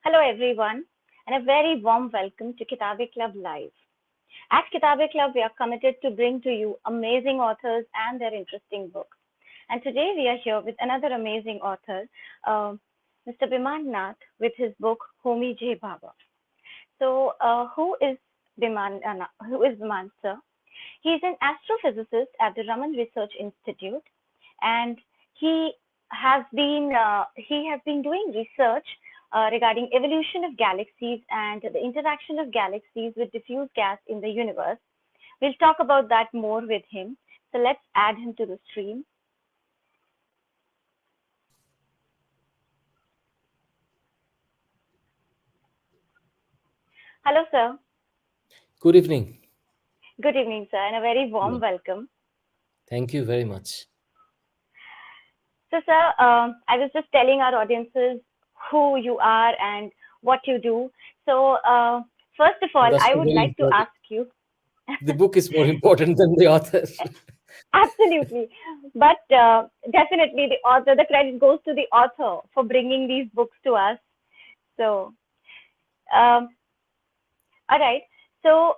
Hello everyone, and a very warm welcome to Kitabe Club Live. At Kitabe Club, we are committed to bring to you amazing authors and their interesting books. And today we are here with another amazing author, Mr. Biman Nath, with his book Homi Jehangir Bhabha. Who is Biman, sir? He is an astrophysicist at the Raman Research Institute, and he has been doing research regarding evolution of galaxies and the interaction of galaxies with diffuse gas in the universe. We'll talk about that more with him. So let's add him to the stream. Hello, sir. Good evening. Good evening, sir, and a very warm Yeah. welcome. Thank you very much. So, sir, I was just telling our audiences who you are and what you do. First of all, That's I so would very like to important. ask you. The book is more important than the author. Absolutely. But definitely the credit goes to the author for bringing these books to us. So, um, all right. So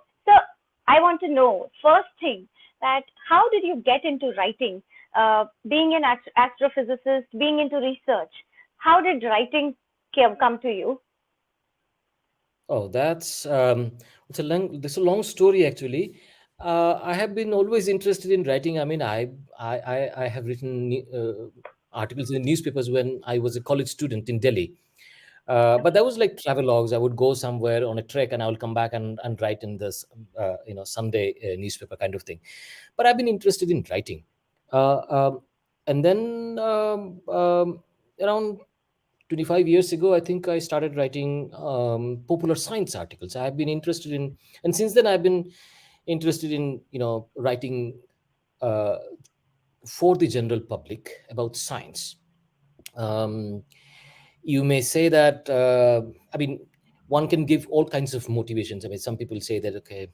I want to know first thing that how did you get into writing? Being an astrophysicist, being into research, how did writing come to you? Oh, it's a long story actually. I have been always interested in writing. I mean, I have written articles in newspapers when I was a college student in Delhi. But that Okay. was like travelogues. I would go somewhere on a trek and I will come back and write in this, Sunday newspaper kind of thing. But I've been interested in writing. Uh, um, and then around 25 years ago, I think I started writing popular science articles. I've been interested in, and since then I've been interested in, writing uh, for the general public about science. Um, you may say that, I mean, one can give all kinds of motivations. I mean, some people say that, okay,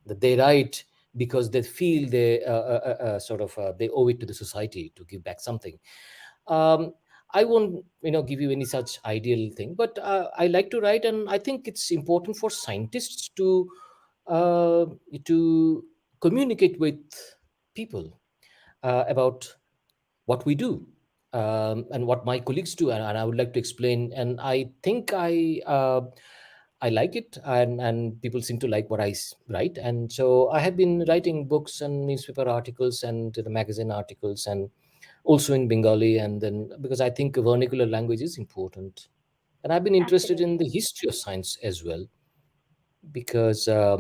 that they write because they feel they owe it to the society to give back something. um, I won't give you any such ideal thing, but I like to write, and I think it's important for scientists uh, to communicate with people about what we do, and what my colleagues do, and I would like to explain. And I think I like it, and people seem to like what write. And so I have been writing books and newspaper articles and the magazine articles, and also in Bengali. And then because I think vernacular language is important, and I've been interested in Absolutely. the history of science as well, because I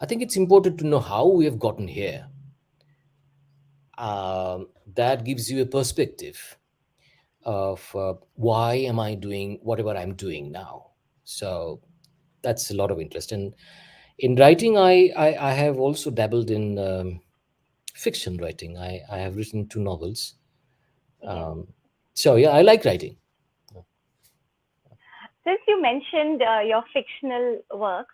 think it's important to know how we have gotten here. That gives you a perspective of why am I doing whatever I'm doing now. So that's a lot of interest. And in writing, I have also dabbled in fiction writing. I have written 2 novels. Yeah. So yeah, I like writing. Since you mentioned your fictional work,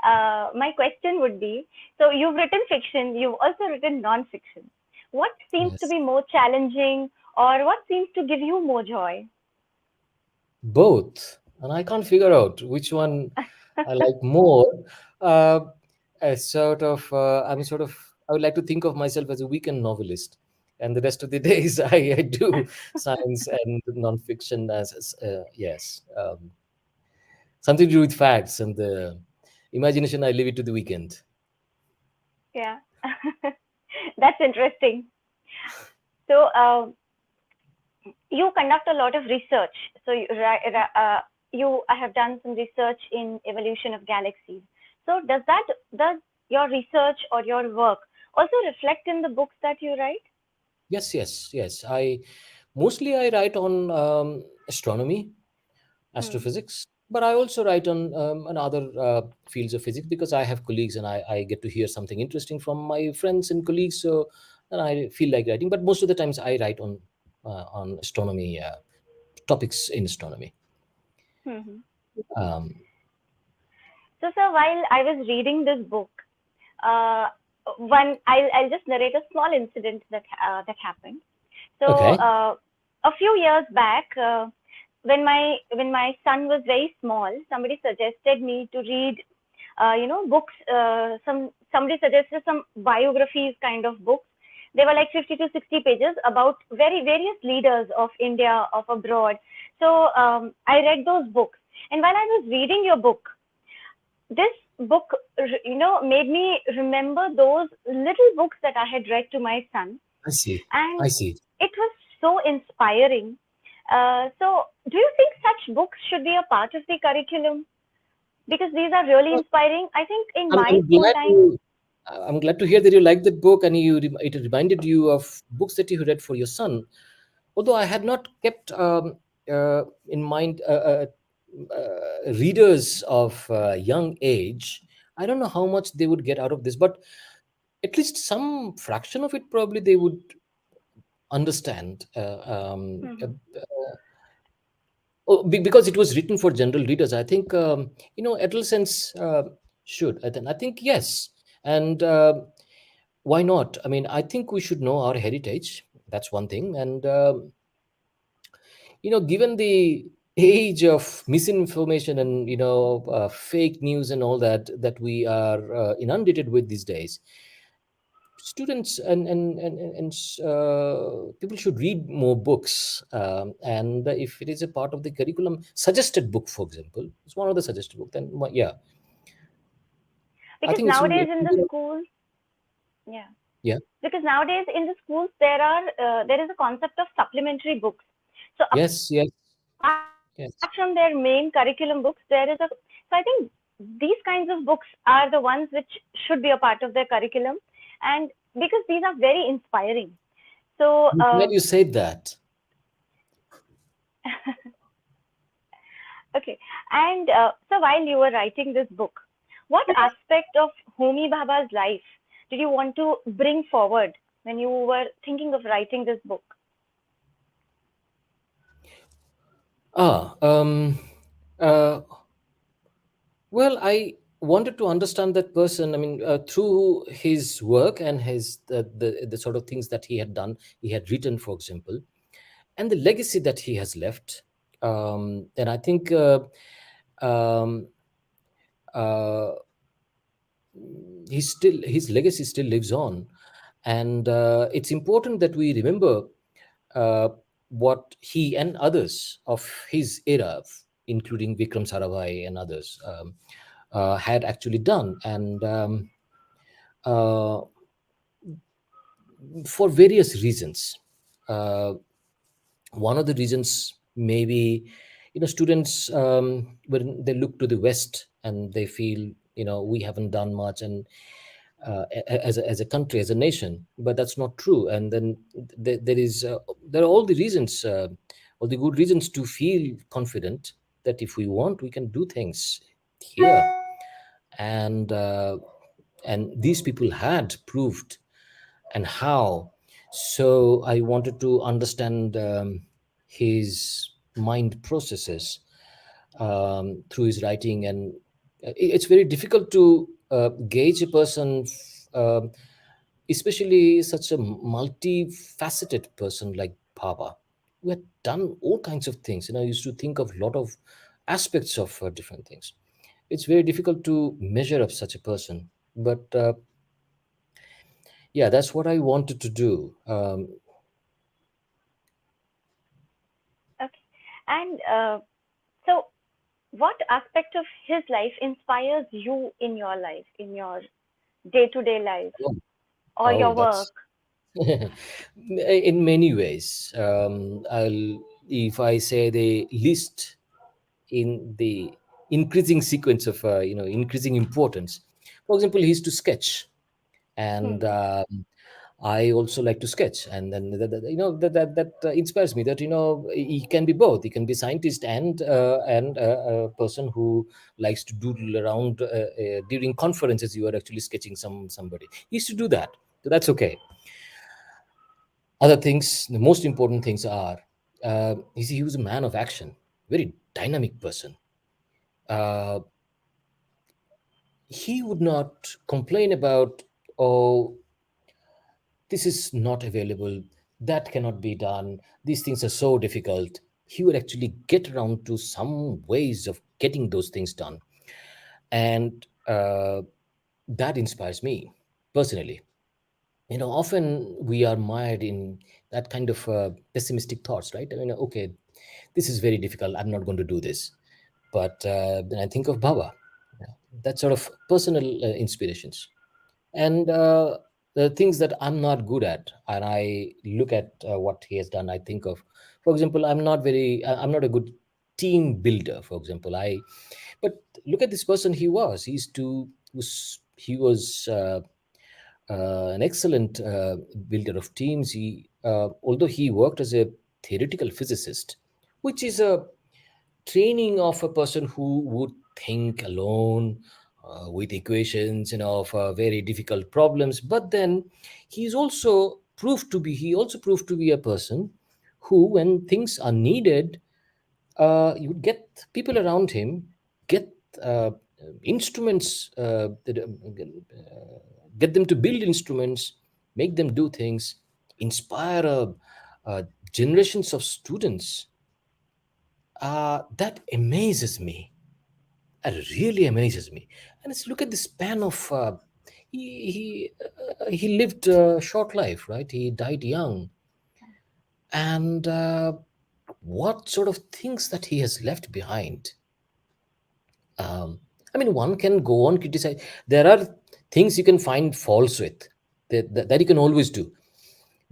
my question would be, so you've written fiction, you've also written non-fiction. What seems to Yes, be more challenging or what seems to give you more joy? both, and I can't figure out which one I like more. Uh, as sort of, I would like to think of myself as a weekend novelist, and the rest of the days I do science and nonfiction. Yes, something to do with facts and the imagination. I leave it to the weekend. Yeah. That's interesting. So you conduct a lot of research. So you have done some research in evolution of galaxies. So does your research or your work also reflect in the books that you write? Yes, yes, yes. I write on astronomy, Hmm. astrophysics, but I also write on other fields of physics, because I have colleagues and I get to hear something interesting from my friends and colleagues. So then I feel like writing, but most of the times I write on astronomy, topics in astronomy. Hmm. Um, So, sir, while I was reading this book, uh, I'll just narrate a small incident that happened. So, okay. a few years back, when my son was very small, somebody suggested me to read, books. Somebody suggested some biographies kind of books. They were like 50 to 60 pages about very various leaders of India, of abroad. So I read those books, and while I was reading your book, this book, made me remember those little books that I had read to my son, I see. and I see. it was so inspiring. So, do you think such books should be a part of the curriculum? Because these are really Well, inspiring. I think in I'm, my I'm school glad time, you. I'm glad to hear that you liked that book, and it reminded you of books that you read for your son. Although I had not kept in mind readers of young age, I don't know how much they would get out of this, but at least some fraction of it probably they would understand. hmm, Because it was written for general readers, I think adolescents should. I think yes, and why not? I mean, I think we should know our heritage. That's one thing, and given the age of misinformation and fake news and all that we are inundated with these days, students and people should read more books, and if it is a part of the curriculum, suggested book, for example, it's one of the suggested book, then yeah, I because think nowadays in the school, yeah, yeah, because nowadays in the schools there is a concept of supplementary books. So yes, yes, apart from their yes. main curriculum books, there is a. So I think these kinds of books are the ones which should be a part of their curriculum, and because these are very inspiring. So I'm glad you said that. okay, and so while you were writing this book, what aspect of Homi Bhabha's life did you want to bring forward when you were thinking of writing this book? ah um uh Well, I wanted to understand that person. I mean, through his work and his the sort of things that he had done, he had written, for example, and the legacy that he has left. And I think um, uh, his legacy still lives on, and it's important that we remember uh, what he and others of his era, including Vikram Sarabhai and others, had actually done, and uh, for various reasons. Uh, One of the reasons maybe, students, when they look to the West and they feel, we haven't done much, and as a country, as a nation, but that's not true. And then there are all the reasons, all the good reasons to feel confident that if we want, we can do things here, and these people had proved, and how. So I wanted to understand his mind processes through his writing, and it's very difficult to gauge a person, um especially such a multifaceted person like Baba, who had done all kinds of things. I used to think of a lot of aspects of different things. It's very difficult to measure up such a person, but yeah, that's what I wanted to do. Okay, and so what aspect of his life inspires you in your life, in your day-to-day life, Oh, or oh, your that's work? in many ways. If I say the list in the increasing sequence of, increasing importance. For example, he used to sketch, and Hmm. I also like to sketch, and then that inspires me. That he can be both. He can be scientist and a person who likes to doodle around during conferences. You are actually sketching somebody. He used to do that, so that's okay. Other things, the most important things are, he was a man of action, very dynamic person. Uh, he would not complain about, oh, this is not available, that cannot be done, these things are so difficult. he would actually get around to some ways of getting those things done. And that inspires me personally. Often we are mired in that kind of pessimistic thoughts, right? I mean, okay, this is very difficult, I'm not going to do this. But then I think of Bhabha, that sort of personal inspirations. And the things that I'm not good at, and I look at what he has done, I think of, for example, I'm not a good team builder, for example. But look at this person he was. He was an excellent builder of teams. Although he worked as a theoretical physicist, which is a training of a person who would think alone with equations, of very difficult problems. But then he also proved to be a person who, when things are needed, you would get people around him, get uh, instruments, get them to build instruments, make them do things, inspire generations of students. That amazes me. That really amazes me. And let's look at the span of he lived a short life, right? He died young, and what sort of things that he has left behind. Um, I mean, one can go on criticize. There are things you can find faults with, that you can always do,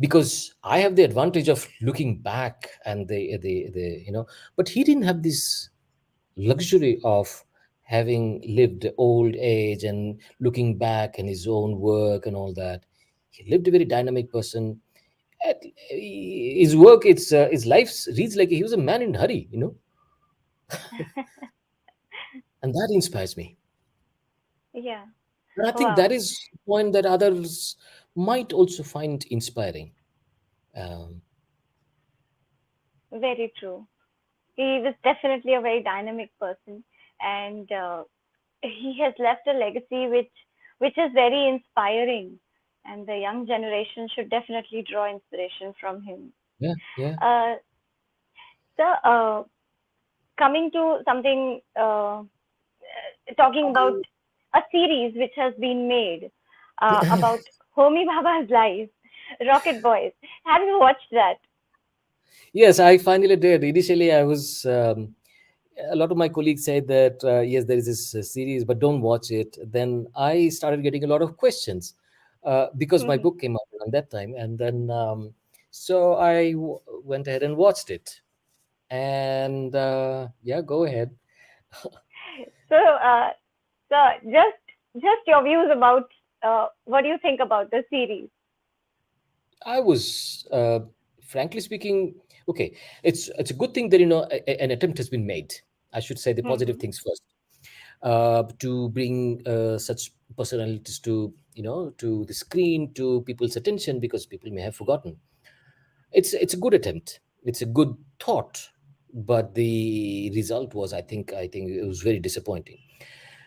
because I have the advantage of looking back and the. But he didn't have this luxury of having lived old age and looking back and his own work and all that. He lived a very dynamic person. At- His work, his life reads like he was a man in a hurry, and that inspires me. Yeah. And I think that Wow. is a point that others might also find inspiring. Um, Very true. He was definitely a very dynamic person, and he has left a legacy which is very inspiring, and the young generation should definitely draw inspiration from him. yeah, yeah. Uh, so, coming to something, talking about a series which has been made about Homi Bhabha's life, Rocket Boys. Have you watched that? Yes, I finally did. Initially, I was. A lot of my colleagues said that yes, there is this series, but don't watch it. Then I started getting a lot of questions because my book came out around that time, and then so went ahead and watched it. And yeah, go ahead. So, so just your views about what do you think about the series? I was, frankly speaking, okay. It's a good thing that an attempt has been made. I should say the positive Hmm. things first, to bring such personalities to the screen, to people's attention, because people may have forgotten. It's a good attempt. It's a good thought, but the result was, I think it was very disappointing.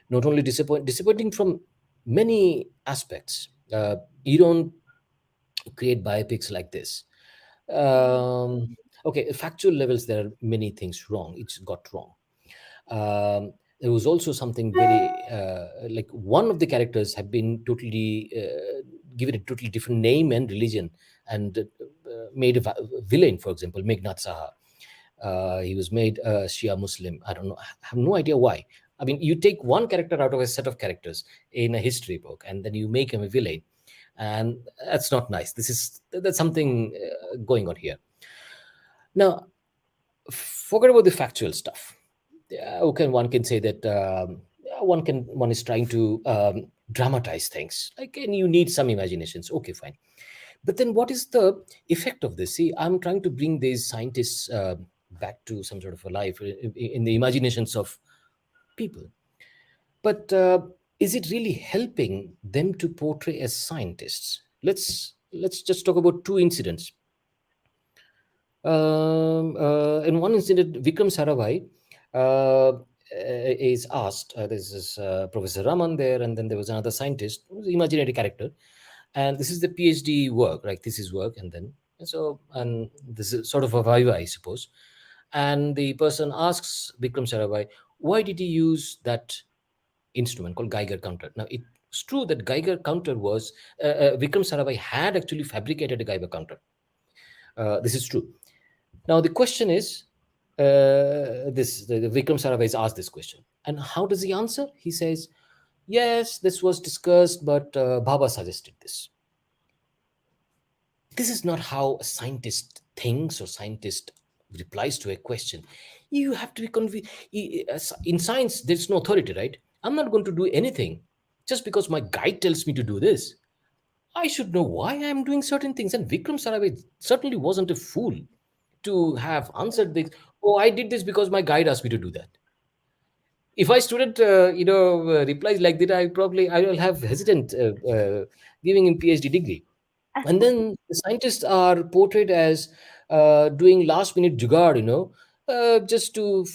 Not only disappointing from many aspects. You don't create biopics like this. Hmm. um, okay, factual levels, there are many things wrong. It's got wrong. There was also something very like one of the characters have been totally given a totally different name and religion, and made a villain. For example, Meghnad Saha. He was made a Shia Muslim. I don't know. I have no idea why. I mean, you take one character out of a set of characters in a history book, and then you make him a villain, and that's not nice. That's something going on here. Now, forget about the factual stuff. Yeah, okay, one can say that one is trying to dramatize things, like, and you need some imaginations. Okay, fine. But then, what is the effect of this? See, I'm trying to bring these scientists back to some sort of a life in the imaginations of people. But is it really helping them to portray as scientists? Let's just talk about two incidents. In one incident, Vikram Sarabhai is asked. This is Professor Raman there, and then there was another scientist, who's an imaginary character, and this is the PhD work, right? This is work, and then and this is sort of a viva, I suppose. And the person asks Vikram Sarabhai, why did he use that instrument called Geiger counter? Now, it's true that Geiger counter was, Vikram Sarabhai had actually fabricated a Geiger counter. This is true. Now, the question is, the Vikram Sarabhai is asked this question. And how does he answer? He says, yes, this was discussed, but Bhabha suggested this. This is not how a scientist thinks or scientist replies to a question. You have to be convinced. In science, there's no authority, right? I'm not going to do anything just because my guide tells me to do this. I should know why I'm doing certain things. And Vikram Sarabhai certainly wasn't a fool to have answered this. Oh, I did this because my guide asked me to do that. If my student, replies like that, I will have hesitant giving him PhD degree. And then the scientists are portrayed as doing last minute jugaad, just to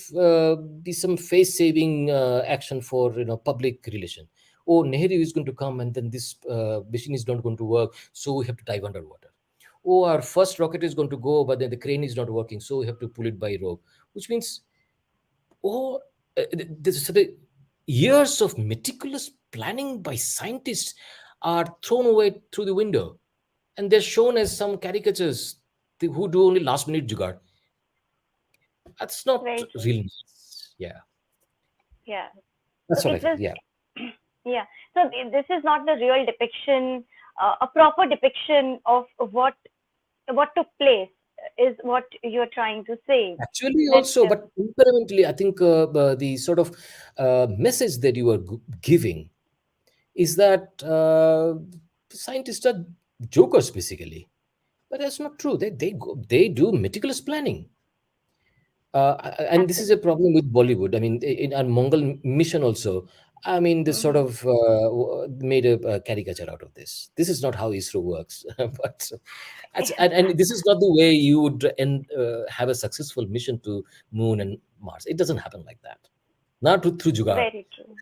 be some face saving action for public relation. Oh, Nehru is going to come, and then this machine is not going to work, so we have to dive underwater. Oh, our first rocket is going to go, but then the crane is not working, so we have to pull it by rope. Which means, oh, so the years of meticulous planning by scientists are thrown away through the window, and they're shown as some caricatures who do only last minute jugaad. That's not Very true. real nice. Yeah, Yeah. So that's what I it feel. was, Yeah, yeah. So this is not the real depiction, a proper depiction of what took place, is what you're trying to say. actually, That also, but incrementally, I think the sort of message that you are giving is that scientists are jokers basically, but that's not true. They do meticulous planning. And this is a absolutely. problem with Bollywood. I mean, in our Mongol mission also, I mean, this sort Hmm. of made a caricature out of this. This is not how ISRO works. But and this is not the way you would have a successful mission to Moon and Mars. It doesn't happen like that. Not through Jugaad. Very true.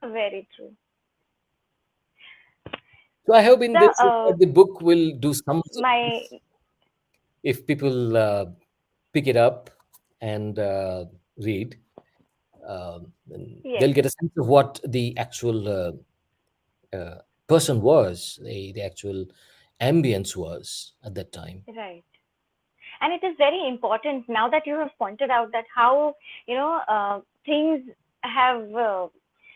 Very true. So I hope in So, this the book will do some my if people pick it up and read. yes, They'll get a sense of what the actual uh, person was, the actual ambience was at that time. right. And it is very important now that you have pointed out that how things have uh,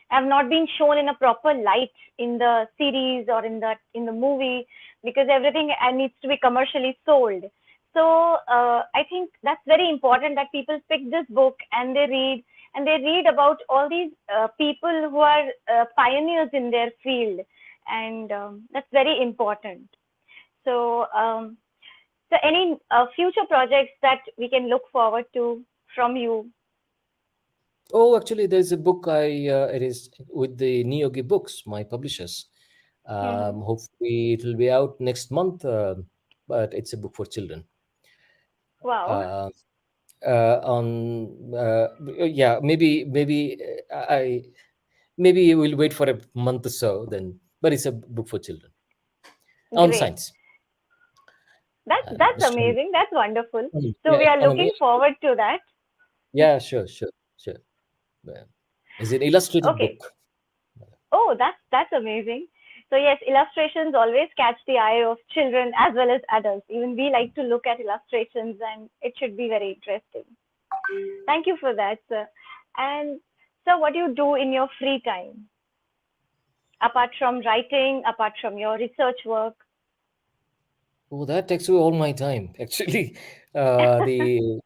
have not been shown in a proper light in the series or in the movie, because everything needs to be commercially sold. So I think that's very important that people pick this book and they read about all these people who are pioneers in their field, and that's very important. So so any future projects that we can look forward to from you? Oh, actually, there's a book it is with the Neogi Books, my publishers. Hmm. Hopefully, it will be out next month, but it's a book for children. Wow, Uh, on yeah, maybe I maybe we'll wait for a month or so then, but it's a book for children on great. science. That's Astronomy. amazing. That's wonderful. So Yeah, we are astronomy. looking forward to that. Yeah, sure, sure, sure. Yeah. It's an illustrated Okay. book. Oh, that's amazing. So yes, illustrations always catch the eye of children as well as adults. Even we like to look at illustrations, and it should be very interesting. Thank you for that, sir. And so, what do you do in your free time apart from writing, apart from your research work? Oh, that takes away all my time, actually. The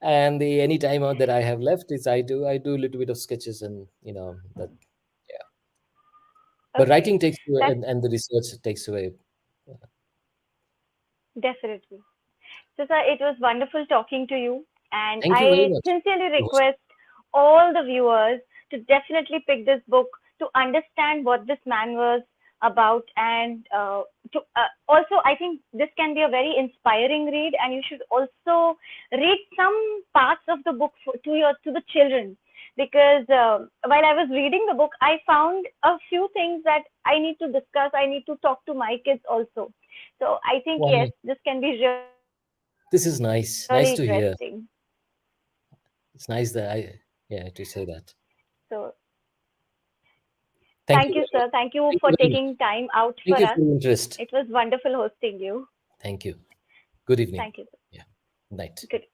and the any time out that I have left is I do a little bit of sketches and that. Yeah, but Okay, writing takes away that's and the research takes away. definitely. So, sir, it was wonderful talking to you, and Thank you very I much. sincerely It was- request all the viewers to definitely pick this book to understand what this man was about, and to also, I think this can be a very inspiring read, and you should also read some parts of the book to the children, because while I was reading the book, I found a few things that I need to discuss. I need to talk to my kids also. So I think yes, Why? this can be really This is nice. Very Nice to hear. interesting. It's nice that to say that. So Thank thank you you, very much. sir. Thank you Thank for you very much. taking time out Thank for you us. for your interest. It was wonderful hosting you. Thank you. Good evening. Thank you, sir. Yeah. Night. Good